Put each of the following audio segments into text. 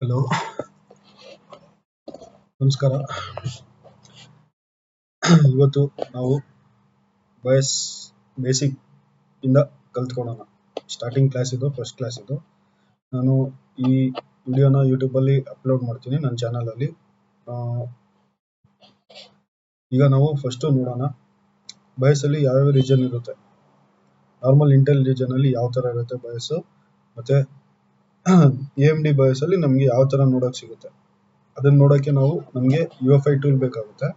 Hello, ನಮಸ್ಕಾರ. ಇವತ್ತು ನಾವು ಬಯಸ್ ಬೇಸಿಕ್ ಇಂದ ಕಲ್ತ್ಕೊಳ್ಳೋಣ. ಸ್ಟಾರ್ಟಿಂಗ್ ಕ್ಲಾಸ್ ಇದು, ಫಸ್ಟ್ ಕ್ಲಾಸ್ ಇದು. ನಾನು ಈ ವಿಡಿಯೋನ ಯೂಟ್ಯೂಬಲ್ಲಿ ಅಪ್ಲೋಡ್ ಮಾಡ್ತೀನಿ ನನ್ನ ಚಾನಲಲ್ಲಿ. ಈಗ ನಾವು ಫಸ್ಟು ನೋಡೋಣ ಬಯಸಲ್ಲಿ ಯಾವ್ಯಾವ ರೀಜನ್ ಇರುತ್ತೆ. ನಾರ್ಮಲ್ ಇಂಟೆಲ್ ರೀಜನಲ್ಲಿ ಯಾವ ಥರ ಇರುತ್ತೆ ಬಯಸ್ಸು, ಮತ್ತು AMD ಬಯಸಲ್ಲಿ ನಮಗೆ ಯಾವ ಥರ ನೋಡೋಕೆ ಸಿಗುತ್ತೆ. ಅದನ್ನು ನೋಡೋಕ್ಕೆ ನಮಗೆ UFI ಟೂಲ್ ಬೇಕಾಗುತ್ತೆ.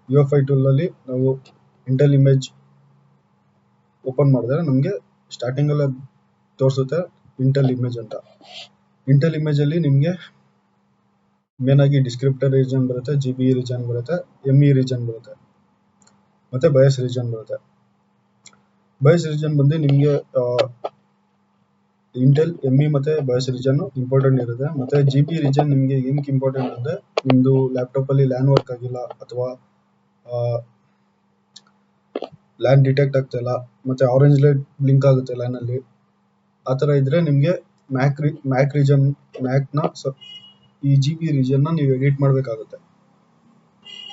UFI ಟೂಲಲ್ಲಿ ನಾವು ಇಂಟೆಲ್ ಇಮೇಜ್ ಓಪನ್ ಮಾಡಿದ್ರೆ ನಮಗೆ ಸ್ಟಾರ್ಟಿಂಗಲ್ಲಿ ತೋರಿಸುತ್ತೆ ಇಂಟೆಲ್ ಇಮೇಜ್ ಅಂತ. ಇಂಟೆಲ್ ಇಮೇಜಲ್ಲಿ ನಿಮಗೆ ಮೇನ್ ಆಗಿ ಡಿಸ್ಕ್ರಿಪ್ಟರ್ ರೀಜನ್ ಬರುತ್ತೆ, GB ರೀಜನ್ ಬರುತ್ತೆ, ME ರೀಜನ್ ಬರುತ್ತೆ, ಮತ್ತು ಬಯಸ್ ರೀಜನ್ ಬರುತ್ತೆ. ಬಯಸ್ ರೀಜನ್ ಬಂದು ನಿಮಗೆ ಇಂಟೆಲ್ ME ಮತ್ತು ಬಯಸ್ ರೀಜನ್ ಇಂಪಾರ್ಟೆಂಟ್ ಇರುತ್ತೆ. ಮತ್ತು GB ರೀಜನ್ ನಿಮಗೆ ಏನಕ್ಕೆ ಇಂಪಾರ್ಟೆಂಟ್ ಅಂದರೆ, ನಿಮ್ಮದು ಲ್ಯಾಪ್ಟಾಪಲ್ಲಿ ಲ್ಯಾನ್ ವರ್ಕ್ ಆಗಿಲ್ಲ ಅಥವಾ ಲ್ಯಾನ್ ಡಿಟೆಕ್ಟ್ ಆಗ್ತಾಯಿಲ್ಲ, ಮತ್ತು ಆರೆಂಜ್ ಲೈಟ್ ಬ್ಲಿಂಕ್ ಆಗುತ್ತೆ ಲ್ಯಾನಲ್ಲಿ. ಆ ಥರ ಇದ್ದರೆ ನಿಮಗೆ ಮ್ಯಾಕ್ನ ಈ GB ರೀಜನ್ನ ನೀವು ಎಡಿಟ್ ಮಾಡಬೇಕಾಗುತ್ತೆ.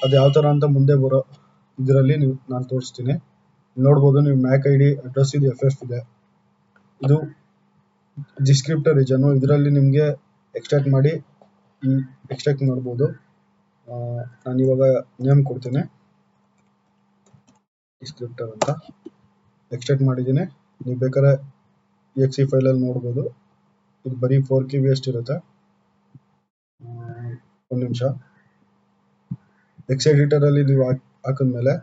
ಅದು ಯಾವ ಥರ ಅಂತ ಮುಂದೆ ಬರೋ ಇದರಲ್ಲಿ ನಾನು ತೋರಿಸ್ತೀನಿ. ನೋಡ್ಬೋದು ನೀವು ಮ್ಯಾಕ್ ID ಅಡ್ರೆಸ್ ಇದು FF ಇದೆ. ಇದು ಡಿಸ್ಕ್ರಿಪ್ಟರ್ ರೀಜನ್ನು. ಇದರಲ್ಲಿ ನಿಮಗೆ ಎಕ್ಸ್ಟ್ರಾಕ್ಟ್ ಮಾಡ್ಬೋದು. ನಾನು ಇವಾಗ ನೇಮ್ ಕೊಡ್ತೀನಿ, ಡಿಸ್ಕ್ರಿಪ್ಟರ್ ಅಂತ ಎಕ್ಸ್ಟ್ರಾಕ್ಟ್ ಮಾಡಿದ್ದೀನಿ. ನೀವು ಬೇಕಾದ್ರೆ exe ಫೈಲಲ್ಲಿ ನೋಡ್ಬೋದು. ಇದು ಬರೀ 4 KB ಅಷ್ಟು ಇರುತ್ತೆ. ಒಂದು ನಿಮಿಷ. ಎಕ್ಸ್ ಎಡಿಟರಲ್ಲಿ ನೀವು ಹಾಕಿದ್ಮೇಲೆ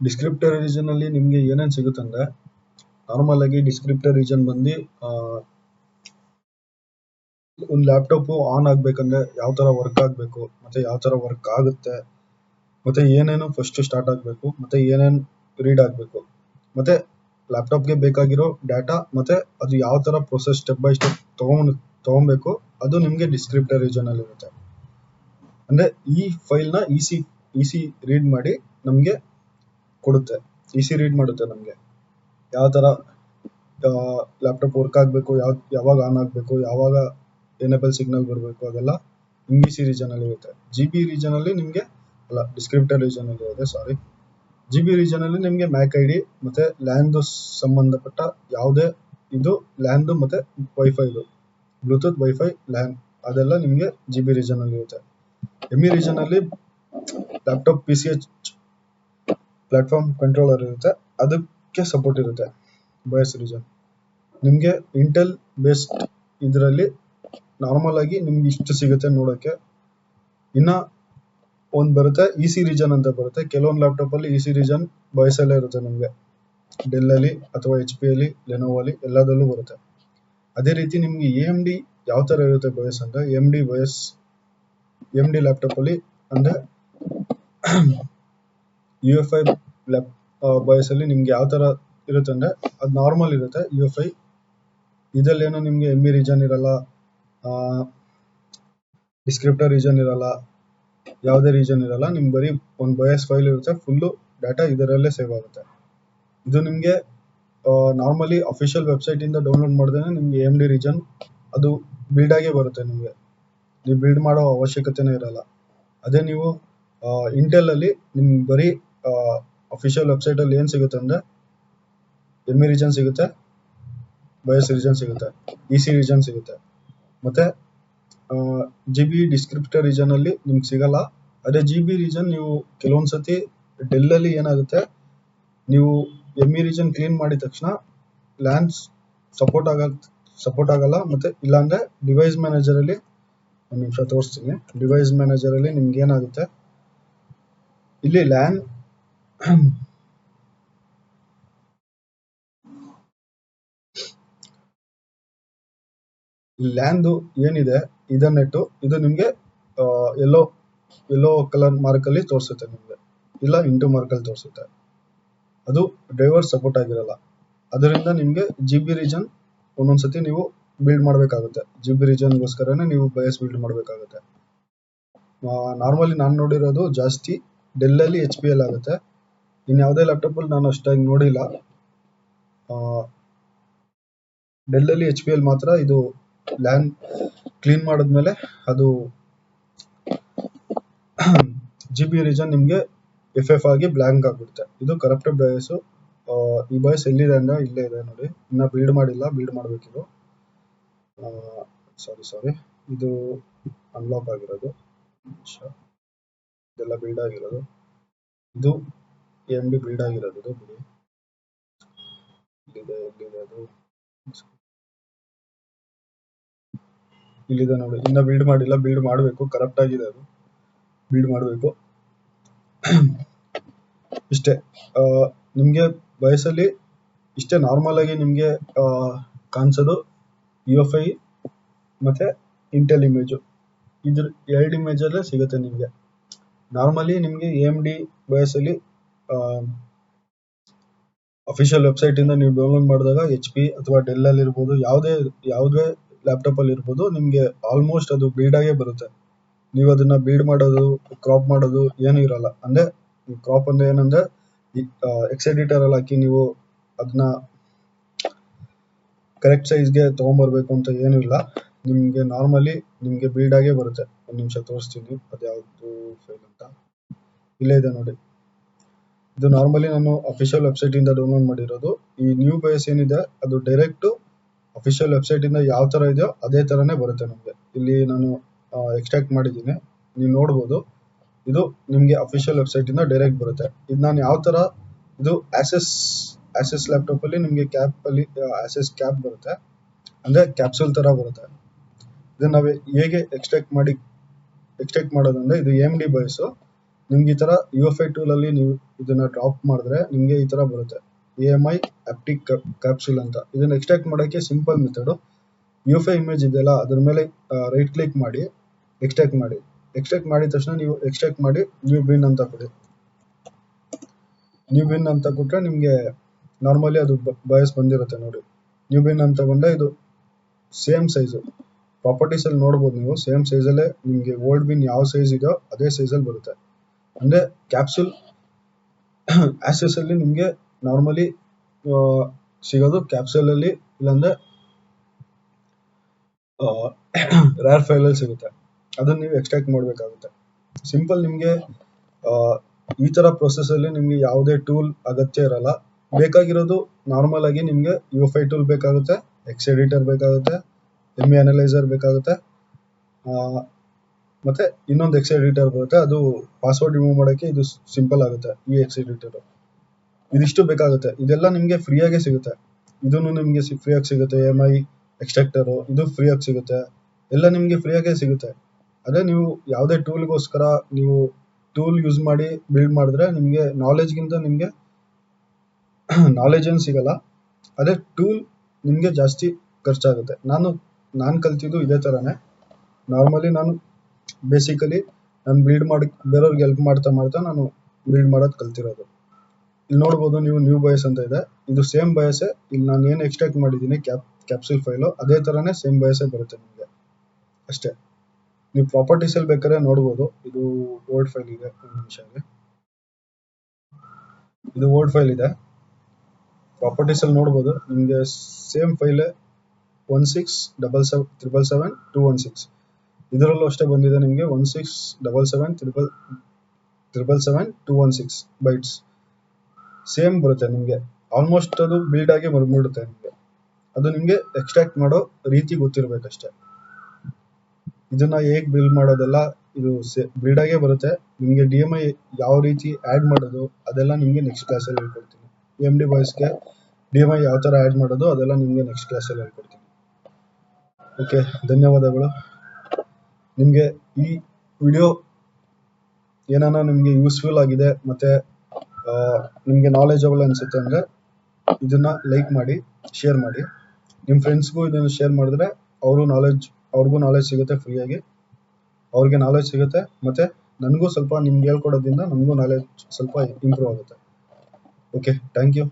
ಡಿಸ್ಕ್ರಿಪ್ಟರ್ ರೀಜನ್ ಅಲ್ಲಿ ನಿಮಗೆ ಏನೇನು ಸಿಗುತ್ತೆ ಅಂದರೆ, ನಾರ್ಮಲ್ ಆಗಿ ಡಿಸ್ಕ್ರಿಪ್ಟರ್ ರೀಜನ್ ಬಂದು ಒಂದು ಲ್ಯಾಪ್ಟಾಪ್ ಆನ್ ಆಗಬೇಕಂದ್ರೆ ಯಾವ ಥರ ವರ್ಕ್ ಆಗಬೇಕು, ಮತ್ತು ಯಾವ ಥರ ವರ್ಕ್ ಆಗುತ್ತೆ, ಮತ್ತು ಏನೇನು ಫಸ್ಟ್ ಸ್ಟಾರ್ಟ್ ಆಗಬೇಕು, ಮತ್ತು ಏನೇನು ರೀಡ್ ಆಗಬೇಕು, ಮತ್ತು ಲ್ಯಾಪ್ಟಾಪ್ಗೆ ಬೇಕಾಗಿರೋ ಡಾಟಾ, ಮತ್ತು ಅದು ಯಾವ ಥರ ಪ್ರೊಸೆಸ್ ಸ್ಟೆಪ್ ಬೈ ಸ್ಟೆಪ್ ತೊಗೊಬೇಕು, ಅದು ನಿಮಗೆ ಡಿಸ್ಕ್ರಿಪ್ಟರ್ ರೀಜನಲ್ಲಿ ಇರುತ್ತೆ. ಅಂದರೆ ಈ ಫೈಲ್ನ ಇಸಿ ರೀಡ್ ಮಾಡಿ ನಮಗೆ ಕೊಡುತ್ತೆ. ಇಸಿ ರೀಡ್ ಮಾಡುತ್ತೆ ನಮಗೆ ಯಾವ ಥರ ಲ್ಯಾಪ್ಟಾಪ್ ವರ್ಕ್ ಆಗಬೇಕು, ಯಾವಾಗ ಆನ್ ಆಗಬೇಕು, ಯಾವಾಗ ಎನೇಬಲ್ ಸಿಗ್ನಲ್ ಬರಬೇಕು, ಅದೆಲ್ಲ ಇಸಿ ರೀಜನಲ್ಲಿ ಇರುತ್ತೆ. GB ರೀಜನಲ್ಲಿ ನಿಮಗೆ ಡಿಸ್ಕ್ರಿಪ್ಟರ್ ರೀಜನಲ್ಲಿ ಇದೆ, ಸಾರಿ. GB ರೀಜನಲ್ಲಿ ನಿಮಗೆ ಮ್ಯಾಕ್ ID ಮತ್ತು ಲ್ಯಾನ್ದು ಸಂಬಂಧಪಟ್ಟ ಯಾವುದೇ ಇದು ಲ್ಯಾನ್ದು ಮತ್ತು ವೈಫೈದು, ಬ್ಲೂಟೂತ್, ವೈಫೈ, ಲ್ಯಾನ್ ಅದೆಲ್ಲ ನಿಮಗೆ GB ರೀಜನಲ್ಲಿ ಇರುತ್ತೆ. ME ರೀಜನಲ್ಲಿ ಲ್ಯಾಪ್ಟಾಪ್ PCH ಪ್ಲಾಟ್ಫಾರ್ಮ್ ಕಂಟ್ರೋಲರ್ ಇರುತ್ತೆ, ಅದಕ್ಕೆ ಸಪೋರ್ಟ್ ಇರುತ್ತೆ. ಬಯಸ್ ರೀಜನ್ ನಿಮಗೆ ಇಂಟೆಲ್ ಬೇಸ್ಡ್ ಇದರಲ್ಲಿ ನಾರ್ಮಲ್ ಆಗಿ ನಿಮ್ಗೆ ಇಷ್ಟು ಸಿಗುತ್ತೆ ನೋಡೋಕ್ಕೆ. ಇನ್ನು ಒಂದು ಬರುತ್ತೆ EC ರೀಜನ್ ಅಂತ ಬರುತ್ತೆ. ಕೆಲವೊಂದು ಲ್ಯಾಪ್ಟಾಪಲ್ಲಿ EC ರೀಜನ್ ಬಯಸಲ್ಲೇ ಇರುತ್ತೆ ನಿಮಗೆ. ಡೆಲ್ಲಲ್ಲಿ ಅಥವಾ HP ಅಲ್ಲಿ, ಲೆನೋವಲ್ಲಿ ಎಲ್ಲದರಲ್ಲೂ ಬರುತ್ತೆ. ಅದೇ ರೀತಿ ನಿಮಗೆ AMD ಯಾವ ಥರ ಇರುತ್ತೆ ಬಯಸ್ ಅಂದರೆ, AMD ಲ್ಯಾಪ್ಟಾಪಲ್ಲಿ ಅಂದರೆ UFI ಬಯಸಲ್ಲಿ ನಿಮ್ಗೆ ಯಾವ ಥರ ಇರುತ್ತೆ ಅಂದರೆ, ಅದು ನಾರ್ಮಲ್ ಇರುತ್ತೆ UFI. ಇದರಲ್ಲೇನೋ ನಿಮಗೆ ME ರೀಜನ್ ಇರಲ್ಲ, ಡಿಸ್ಕ್ರಿಪ್ಟರ್ ರೀಜನ್ ಇರಲ್ಲ, ಯಾವುದೇ ರೀಜನ್ ಇರಲ್ಲ. ನಿಮ್ಗೆ ಬರೀ ಒಂದು ಬಯಸ್ ಫೈಲ್ ಇರುತ್ತೆ, ಫುಲ್ಲು ಡಾಟಾ ಇದರಲ್ಲೇ ಸೇವ್ ಆಗುತ್ತೆ. ಇದು ನಿಮಗೆ ನಾರ್ಮಲಿ ಅಫಿಷಿಯಲ್ ವೆಬ್ಸೈಟಿಂದ ಡೌನ್ಲೋಡ್ ಮಾಡಿದ್ರೆ ನಿಮಗೆ AMD ರೀಜನ್ ಅದು ಬಿಲ್ಡ್ ಆಗೇ ಬರುತ್ತೆ. ನೀವು ಬಿಲ್ಡ್ ಮಾಡೋ ಅವಶ್ಯಕತೆನೇ ಇರಲ್ಲ. ಅದೇ ನೀವು ಇಂಟೆಲಲ್ಲಿ ನಿಮ್ಗೆ ಬರೀ ಅಫಿಷಿಯಲ್ ವೆಬ್ಸೈಟಲ್ಲಿ ಏನು ಸಿಗುತ್ತೆ ಅಂದರೆ, ME ರೀಜನ್ ಸಿಗುತ್ತೆ, ಬಯಸ್ ರೀಜನ್ ಸಿಗುತ್ತೆ, EC ರೀಜನ್ ಸಿಗುತ್ತೆ, ಮತ್ತು GB ಡಿಸ್ಕ್ರಿಪ್ಟರ್ ರೀಜನಲ್ಲಿ ನಿಮ್ಗೆ ಸಿಗಲ್ಲ. ಅದೇ GB ರೀಜನ್ ನೀವು ಕೆಲವೊಂದು ಸತಿ ಡೆಲ್ಲಲ್ಲಿ ಏನಾಗುತ್ತೆ, ನೀವು ME ರೀಜನ್ ಕ್ಲೀನ್ ಮಾಡಿದ ತಕ್ಷಣ ಲ್ಯಾನ್ಸ್ ಸಪೋರ್ಟ್ ಆಗಲ್ಲ. ಮತ್ತು ಇಲ್ಲಾಂದರೆ ಡಿವೈಸ್ ಮ್ಯಾನೇಜರಲ್ಲಿ, ಒಂದು ನಿಮಿಷ ತೋರಿಸ್ತೀನಿ. ಡಿವೈಸ್ ಮ್ಯಾನೇಜರಲ್ಲಿ ನಿಮ್ಗೆ ಏನಾಗುತ್ತೆ, ಇಲ್ಲಿ ಲ್ಯಾನ್ದು ಏನಿದೆ ಇದರ್ನೆಟ್ಟು, ಇದು ನಿಮಗೆ ಎಲ್ಲೋ ಕಲರ್ ಮಾರ್ಕಲ್ಲಿ ತೋರಿಸುತ್ತೆ ನಿಮಗೆ, ಇಲ್ಲ ಇಂಟು ಮಾರ್ಕಲ್ಲಿ ತೋರಿಸುತ್ತೆ. ಅದು ಡ್ರೈವರ್ ಸಪೋರ್ಟ್ ಆಗಿರಲ್ಲ. ಅದರಿಂದ ನಿಮಗೆ GB ರೀಜನ್ ಒಂದೊಂದ್ಸತಿ ನೀವು ಬಿಲ್ಡ್ ಮಾಡಬೇಕಾಗುತ್ತೆ. GB ರೀಜನ್ಗೋಸ್ಕರನೇ ನೀವು ಬಯಸ್ ಬಿಲ್ಡ್ ಮಾಡಬೇಕಾಗುತ್ತೆ. ನಾರ್ಮಲಿ ನಾನು ನೋಡಿರೋದು ಜಾಸ್ತಿ ಡೆಲ್ಲಲ್ಲಿ, HP ಅಲ್ಲಿ ಆಗುತ್ತೆ. ಇನ್ನು ಯಾವುದೇ ಲ್ಯಾಪ್ಟಾಪಲ್ಲಿ ನಾನು ಅಷ್ಟಾಗಿ ನೋಡಿಲ್ಲ. ಡೆಲ್ ಅಲ್ಲಿ HP ಅಲ್ಲಿ ಮಾತ್ರ ಇದು ಲ್ಯಾನ್ ಕ್ಲೀನ್ ಮಾಡಿದ್ಮೇಲೆ ಅದು GB ರೀಜನ್ ನಿಮ್ಗೆ FF ಆಗಿ ಬ್ಲಾಂಕ್ ಆಗ್ಬಿಡುತ್ತೆ. ಇದು ಕರಪ್ಟೆಡ್ ಬಯಸ್. ಈ ಬಯಸ್ ಎಲ್ಲಿದೆ ಅಂದ್ರೆ ಇಲ್ಲೇ ಇದೆ ನೋಡಿ. ಇನ್ನ ಬಿಲ್ಡ್ ಮಾಡಿಲ್ಲ, ಬಿಲ್ಡ್ ಮಾಡ್ಬೇಕಿದು. ಸಾರಿ ಇದು ಅನ್ಲಾಕ್ ಆಗಿರೋದು, ಇದೆಲ್ಲ ಬಿಲ್ಡ್ ಆಗಿರೋದು. ಇದು AMD ಬಿಲ್ಡ್ ಆಗಿರೋದು. ಇದು ಬಿಡಿ, ಎಲ್ಲಿದೆ ಅದು, ಇಲ್ಲಿದೆ ನೋಡಿ. ಇನ್ನ ಬಿಲ್ಡ್ ಮಾಡಿಲ್ಲ, ಬಿಲ್ಡ್ ಮಾಡಬೇಕು. ಕರಪ್ಟ್ ಆಗಿದೆ, ಅದು ಬಿಲ್ಡ್ ಮಾಡಬೇಕು. ಇಷ್ಟೇ ನಿಮ್ಗೆ ಬಯಸಲ್ಲಿ ಇಷ್ಟೇ ನಾರ್ಮಲ್ ಆಗಿ ನಿಮ್ಗೆ ಕಾಣಿಸೋದು UFI ಮತ್ತೆ ಇಂಟೆಲ್ ಇಮೇಜು. ಇದ್ರ 2 ಇಮೇಜ್ ಅಲ್ಲೇ ಸಿಗುತ್ತೆ ನಿಮ್ಗೆ. ನಾರ್ಮಲಿ ನಿಮ್ಗೆ AMD ಬಯಸಲ್ಲಿ ಅಫಿಷಿಯಲ್ ವೆಬ್ಸೈಟ್ ಇಂದ ನೀವು ಡೌನ್ಲೋಡ್ ಮಾಡಿದಾಗ HP ಅಥವಾ ಡೆಲ್ ಅಲ್ಲಿ ಇರ್ಬೋದು, ಯಾವುದೇ ಲ್ಯಾಪ್ಟಾಪ್ ಅಲ್ಲಿ ಇರ್ಬೋದು, ನಿಮ್ಗೆ ಆಲ್ಮೋಸ್ಟ್ ಅದು ಬಿಲ್ಡ್ ಆಗೇ ಬರುತ್ತೆ. ನೀವು ಅದನ್ನ ಬಿಲ್ಡ್ ಮಾಡೋದು, ಕ್ರಾಪ್ ಮಾಡೋದು ಏನು ಇರಲ್ಲ. ಅಂದ್ರೆ ಕ್ರಾಪ್ ಅಂದ್ರೆ ಏನಂದ್ರೆ ಎಕ್ಸ್ ಎಡಿಟರ್ ಅಲ್ಲಿ ಹಾಕಿ ನೀವು ಅದನ್ನ ಕರೆಕ್ಟ್ ಸೈಜ್ಗೆ ತಗೊಂಡ್ಬರ್ಬೇಕು ಅಂತ ಏನು ಇಲ್ಲ. ನಿಮ್ಗೆ ನಾರ್ಮಲಿ ನಿಮ್ಗೆ ಬಿಲ್ಡ್ ಆಗೇ ಬರುತ್ತೆ. ಒಂದ್ ನಿಮಿಷ ತೋರಿಸ್ತೀನಿ ಅದ್ಯಾವ್ದು ಫೈಲ್ ಅಂತ. ಇಲ್ಲೇ ಇದೆ ನೋಡಿ. ಇದು ನಾರ್ಮಲಿ ನಾನು ಅಫಿಷಿಯಲ್ ವೆಬ್ಸೈಟ್ ಇಂದ ಡೌನ್ಲೋಡ್ ಮಾಡಿರೋದು. ಈ ನ್ಯೂ ಬಯಸ್ ಏನಿದೆ ಅದು ಡೈರೆಕ್ಟ್ ಅಫಿಷಿಯಲ್ ವೆಬ್ಸೈಟ್ ಇಂದ ಯಾವ ತರ ಇದೆಯೋ ಅದೇ ತರನೇ ಬರುತ್ತೆ ನಮ್ಗೆ. ಇಲ್ಲಿ ನಾನು ಎಕ್ಸ್ಟ್ರಾಕ್ಟ್ ಮಾಡಿದ್ದೀನಿ, ನೀವು ನೋಡ್ಬೋದು. ಇದು ನಿಮ್ಗೆ ಅಫಿಷಿಯಲ್ ವೆಬ್ಸೈಟ್ ಇಂದ ಡೈರೆಕ್ಟ್ ಬರುತ್ತೆ. ಇದು ನಾನು ಯಾವ ತರ, ಇದು ಆಸಸ್ ಲ್ಯಾಪ್ಟಾಪ್ ಅಲ್ಲಿ ನಿಮ್ಗೆ ಕ್ಯಾಪ್ ಅಲ್ಲಿ ಆಸಸ್ ಕ್ಯಾಪ್ ಬರುತ್ತೆ, ಅಂದ್ರೆ ಕ್ಯಾಪ್ಸೂಲ್ ತರ ಬರುತ್ತೆ. ಇದನ್ನ ನಾವು ಹೇಗೆ ಎಕ್ಸ್ಟ್ರಾಕ್ಟ್ ಮಾಡೋದಂದ್ರೆ, ಇದು AMD ಬಯಸ್. ನಿಮ್ಗೆ ಈ ತರ UFI ಟೂಲ್ ಅಲ್ಲಿ ನೀವು ಇದನ್ನ ಡ್ರಾಪ್ ಮಾಡಿದ್ರೆ ನಿಮ್ಗೆ ಈ ತರ ಬರುತ್ತೆ, AMI ಆಪ್ಟಿಕ್ ಕ್ಯಾಪ್ಸೂಲ್ ಅಂತ. ಇದನ್ನ ಎಕ್ಸ್ಟ್ರಾಕ್ಟ್ ಮಾಡೋಕೆ ಸಿಂಪಲ್ ಮೆಥಡ್, UFI ಇಮೇಜ್ ಇದೆಯಲ್ಲ ಅದ್ರ ಮೇಲೆ ರೈಟ್ ಕ್ಲಿಕ್ ಮಾಡಿ ಎಕ್ಸ್ಟ್ರಾಕ್ಟ್ ಮಾಡಿ. ಎಕ್ಸ್ಟ್ರಾಕ್ಟ್ ಮಾಡಿದ ತಕ್ಷಣ ನೀವು ಎಕ್ಸ್ಟ್ರಾಕ್ಟ್ ಮಾಡಿ ನ್ಯೂ ಬಿನ್ ಅಂತ ಕೊಡಿ. ನ್ಯೂ ಬಿನ್ ಅಂತ ಕೊಟ್ರೆ ನಿಮ್ಗೆ ನಾರ್ಮಲಿ ಅದು ಬಯಸ್ ಬಂದಿರುತ್ತೆ ನೋಡಿ. ನ್ಯೂ ಬಿನ್ ಅಂತ ಬಂದ್ರೆ ಇದು ಸೇಮ್ ಸೈಜು ಪ್ರಾಪರ್ಟೀಸ್ ಅಲ್ಲಿ ನೋಡ್ಬೋದು ನೀವು. ಸೇಮ್ ಸೈಜ್ ಅಲ್ಲೇ ನಿಮ್ಗೆ ಓಲ್ಡ್ ಬಿನ್ ಯಾವ ಸೈಜ್ ಇದೆಯೋ ಅದೇ ಸೈಜ್ ಅಲ್ಲಿ ಬರುತ್ತೆ. ಅಂದ್ರೆ ಕ್ಯಾಪ್ಸೂಲ್ ಆಸಸ್ ಅಲ್ಲಿ ನಿಮ್ಗೆ ನಾರ್ಮಲಿ ಸಿಗೋದು ಕ್ಯಾಪ್ಸೂಲ್ ಅಲ್ಲಿ, ಇಲ್ಲಾಂದ್ರೆ ರ್ಯಾರ್ ಫೈಲ್ ಅಲ್ಲಿ ಸಿಗುತ್ತೆ. ಅದನ್ನ ನೀವು ಎಕ್ಸ್ಟ್ರಾಕ್ಟ್ ಮಾಡ್ಬೇಕಾಗುತ್ತೆ. ಸಿಂಪಲ್. ನಿಮ್ಗೆ ಈ ತರ ಪ್ರೊಸೆಸ್ ಅಲ್ಲಿ ನಿಮ್ಗೆ ಯಾವುದೇ ಟೂಲ್ ಅಗತ್ಯ ಇರಲ್ಲ. ಬೇಕಾಗಿರೋದು ನಾರ್ಮಲ್ ಆಗಿ ನಿಮ್ಗೆ UFI ಟೂಲ್ ಬೇಕಾಗುತ್ತೆ, ಎಕ್ಸ್ ಎಡಿಟರ್ ಬೇಕಾಗುತ್ತೆ, ME ಅನಲೈಸರ್ ಬೇಕಾಗುತ್ತೆ, ಮತ್ತೆ ಇನ್ನೊಂದು ಎಕ್ಸ್ ಎಡಿಟರ್ ಬರುತ್ತೆ. ಅದು ಪಾಸ್ವರ್ಡ್ ರಿಮೂವ್ ಮಾಡೋಕೆ ಇದು ಸಿಂಪಲ್ ಆಗುತ್ತೆ, ಈ ಎಕ್ಸ್ ಎಡಿಟರ್. ಇದಿಷ್ಟು ಬೇಕಾಗುತ್ತೆ. ಇದೆಲ್ಲ ನಿಮ್ಗೆ ಫ್ರೀ ಆಗಿ ಸಿಗುತ್ತೆ. ಇದನ್ನು ನಿಮ್ಗೆ ಫ್ರೀ ಆಗಿ ಸಿಗುತ್ತೆ. AMI ಎಕ್ಸ್ಟ್ರಾಕ್ಟರ್ ಇದು ಫ್ರೀ ಆಗಿ ಸಿಗುತ್ತೆ. ಎಲ್ಲ ನಿಮ್ಗೆ ಫ್ರೀ ಆಗೇ ಸಿಗುತ್ತೆ. ಅದೇ ನೀವು ಯಾವುದೇ ಟೂಲ್ಗೋಸ್ಕರ ನೀವು ಟೂಲ್ ಯೂಸ್ ಮಾಡಿ ಬಿಲ್ಡ್ ಮಾಡಿದ್ರೆ ನಿಮ್ಗೆ ನಾಲೆಜ್ಗಿಂತ ನಿಮ್ಗೆ ನಾಲೆಜ್ ಏನು ಸಿಗಲ್ಲ. ಅದೇ ಟೂಲ್ ನಿಮ್ಗೆ ಜಾಸ್ತಿ ಖರ್ಚಾಗುತ್ತೆ. ನಾನು ಕಲ್ತಿದ್ದು ಇದೇ ತರಾನೇ. ನಾರ್ಮಲಿ ನಾನು ಬೇಸಿಕಲಿ ನಾನು ಬಿಲ್ಡ್ ಮಾಡಿ ಬೇರೆಯವ್ರಿಗೆ ಹೆಲ್ಪ್ ಮಾಡ್ತಾ ನಾನು ಬಿಲ್ಡ್ ಮಾಡೋದು ಕಲ್ತಿರೋದು. ಇಲ್ಲಿ ನೋಡ್ಬೋದು ನೀವು ನ್ಯೂ ಬಯಸ್ ಅಂತ ಇದೆ. ಇದು ಸೇಮ್ ಬಯಸೇ. ಇಲ್ಲಿ ನಾನು ಏನು ಎಕ್ಸ್ಟ್ರಾಕ್ಟ್ ಮಾಡಿದ್ದೀನಿ ಕ್ಯಾಪ್ಸೂಲ್ ಫೈಲು, ಅದೇ ತರಾನೇ ಸೇಮ್ ಬಯಸೇ ಬರುತ್ತೆ ನಿಮಗೆ ಅಷ್ಟೇ. ನೀವು ಪ್ರಾಪರ್ಟೀಸ್ ಅಲ್ಲಿ ಬೇಕಾದ್ರೆ ನೋಡ್ಬೋದು. ಇದು ವರ್ಡ್ ಫೈಲ್ ಇದೆ, ಒಂದು ನಿಮಿಷ. ಇದು ವರ್ಡ್ ಫೈಲ್ ಇದೆ. ಪ್ರಾಪರ್ಟೀಸ್ ಅಲ್ಲಿ ನೋಡ್ಬೋದು ನಿಮ್ಗೆ ಸೇಮ್ ಫೈಲ್ 16777216. ಇದರಲ್ಲೂ ಅಷ್ಟೇ ಬಂದಿದೆ ನಿಮ್ಗೆ 16777216 ಬೈಟ್ಸ್ ಸೇಮ್ ಬರುತ್ತೆ ನಿಮ್ಗೆ. ಆಲ್ಮೋಸ್ಟ್ ಅದು ಬಿಲ್ಡ್ ಆಗಿ ಬಂದ್ಬಿಡುತ್ತೆ ನಿಮ್ಗೆ. ಅದು ನಿಮ್ಗೆ ಎಕ್ಸ್ಟ್ರಾಕ್ಟ್ ಮಾಡೋ ರೀತಿ ಗೊತ್ತಿರ್ಬೇಕಷ್ಟೇ. ಇದನ್ನ ಹೇಗ್ ಬಿಲ್ಡ್ ಮಾಡೋದೆಲ್ಲ ಇದು ಬಿಲ್ಡ್ ಆಗೇ ಬರುತ್ತೆ ನಿಮ್ಗೆ. DMI ಯಾವ ರೀತಿ ಆಡ್ ಮಾಡೋದು ಅದೆಲ್ಲ ನಿಮ್ಗೆ ನೆಕ್ಸ್ಟ್ ಕ್ಲಾಸಲ್ಲಿ ಹೇಳ್ಕೊಡ್ತೀನಿ. AMD ಬಾಯ್ಸ್ಗೆ DMI ಯಾವ ತರ ಆಡ್ ಮಾಡೋದು ಅದೆಲ್ಲ ನಿಮ್ಗೆ ನೆಕ್ಸ್ಟ್ ಕ್ಲಾಸಲ್ಲಿ ಹೇಳ್ಕೊಡ್ತೀನಿ. ಓಕೆ, ಧನ್ಯವಾದಗಳು. ನಿಮ್ಗೆ ಈ ವಿಡಿಯೋ ಏನಾನ ನಿಮ್ಗೆ ಯೂಸ್ಫುಲ್ ಆಗಿದೆ ಮತ್ತೆ ನಿಮ್ಗೆ ನಾಲೆಜಬಲ್ ಅನ್ಸುತ್ತೆ ಅಂದ್ರೆ ಇದನ್ನ ಲೈಕ್ ಮಾಡಿ, ಶೇರ್ ಮಾಡಿ. ನಿಮ್ಮ ಫ್ರೆಂಡ್ಸ್ಗೂ ಇದನ್ನ ಶೇರ್ ಮಾಡಿದ್ರೆ ಅವ್ರಿಗೂ ನಾಲೆಜ್ ಸಿಗುತ್ತೆ. ಫ್ರೀಯಾಗಿ ಅವ್ರಿಗೆ ನಾಲೆಜ್ ಸಿಗುತ್ತೆ. ಮತ್ತೆ ನನಗೂ ಸ್ವಲ್ಪ ನಿಮ್ಗೆ ಹೇಳ್ಕೊಡೋದ್ರಿಂದ ನಮಗೂ ನಾಲೆಜ್ ಸ್ವಲ್ಪ ಇಂಪ್ರೂವ್ ಆಗುತ್ತೆ. Okay, thank you.